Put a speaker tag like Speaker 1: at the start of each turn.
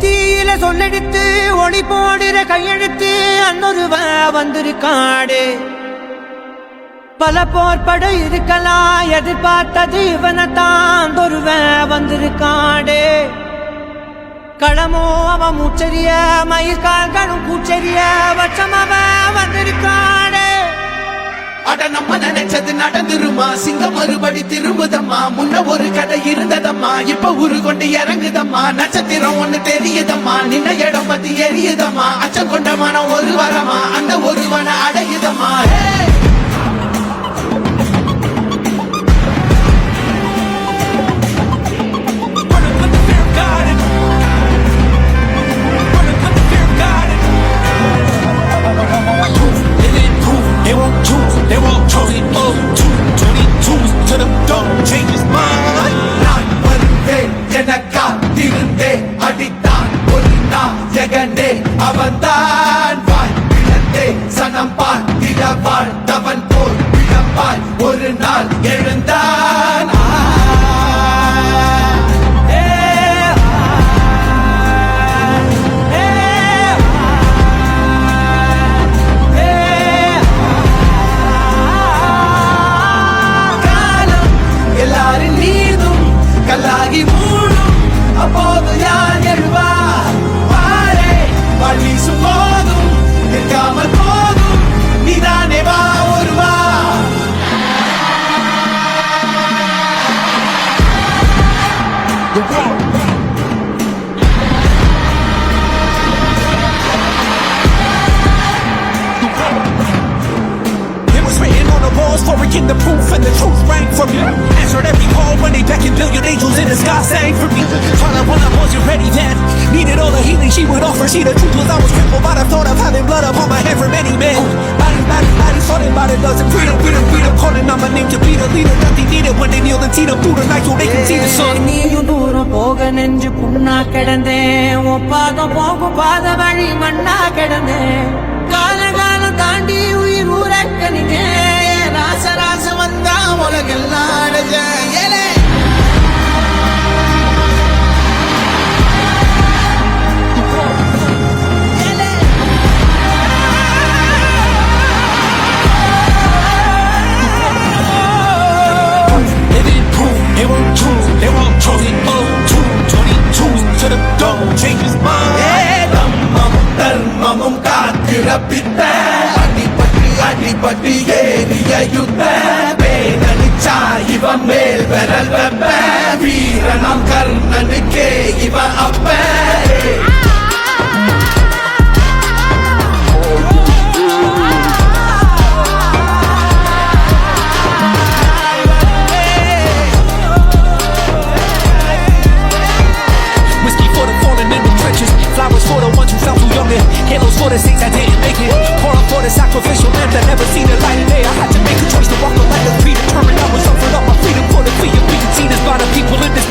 Speaker 1: தீயில சொல்லெடுத்து ஒளி போடுற கையெழுத்து அன்னொருவ வந்திருக்காடு. பல போர்பட இருக்கலாம் எதிர்பார்த்தது இவனைத்தான் ஒருவ வந்திருக்காடு. களமோ அவன் மூச்சரிய மயிர்கால்களும் கூச்சரிய வச்சம் அவன் வந்திருக்காடு.
Speaker 2: அட நம்ம நினைச்சது நடந்துருமா, சிங்கம் மறுபடி திரும்புதம்மா. முன்ன ஒரு கதை இருந்ததம்மா, இப்ப உரு கொண்டு இறங்குதம்மா. நட்சத்திரம் ஒண்ணு தெரியுதம்மா, நின்ன இடம் பத்தி எரியுதம்மா. அச்சம் கொண்ட மனம் ஒரு வரமா, அந்த ஒருவனை அடையுதம்மா.
Speaker 3: They won't choose it. 22 to the dome, change his mind.
Speaker 2: நான் வருந்தேன் எனக்கா திருந்தே அடித்தான் ஒரு நாயகனே அவன்தான். வாய் பிளந்தே சனம் பார்த்திட வாழ்ந்தவன் போல் விளம்பாய் ஒரு நாள் எழுந்தான். கல்லாகி மூடும் அப்போது யார் எழுவா? பாரே வழிசும் போதும் நிற்காமல் போதும் நீதானே வா ஒருவா.
Speaker 3: For a king, the proof and the truth rang from me. Answered every call when they beckoned, billion angels in the sky sang for me. Trying when I wasn't ready then, needed all the healing she would offer. See, the truth was I was crippled by the thought of having blood upon my head for many men. Bodies, falling by the dozen. Freedom, calling on my name to be the leader that they needed when they kneeled and teed up through the night so they can see the sun.
Speaker 1: நீயும் தூரம் போக நெஞ்சு புண்ணா கிடந்தேன், ஒப்பாதம் போகும் பாத வழி மண்ணா கிடந்தேன். காலம் தாண்டி உயிர் ஊரக்கணினேன். ராச வந்தா உலகெல்லாம் அடைஞ்ச ஏலே.
Speaker 3: They won't choose it. 22 to the dome, change his mind.
Speaker 2: தர்மமும் காத்திரப்பித்த அடிபட்டு ஏறிய யுத்த வேதனிச்சா இவன் மேல் விரல் வெப்ப. வீரனாம் கர்ணனுக்கே இவன் அப்ப.
Speaker 3: Flowers for the ones who felt too young, halos for the saints that didn't make it. Pour up for the sacrificial lamb that never seen the light of day. I had to make a choice to walk the light of predetermined. I was offered up my freedom for the free of being seen as by the people in this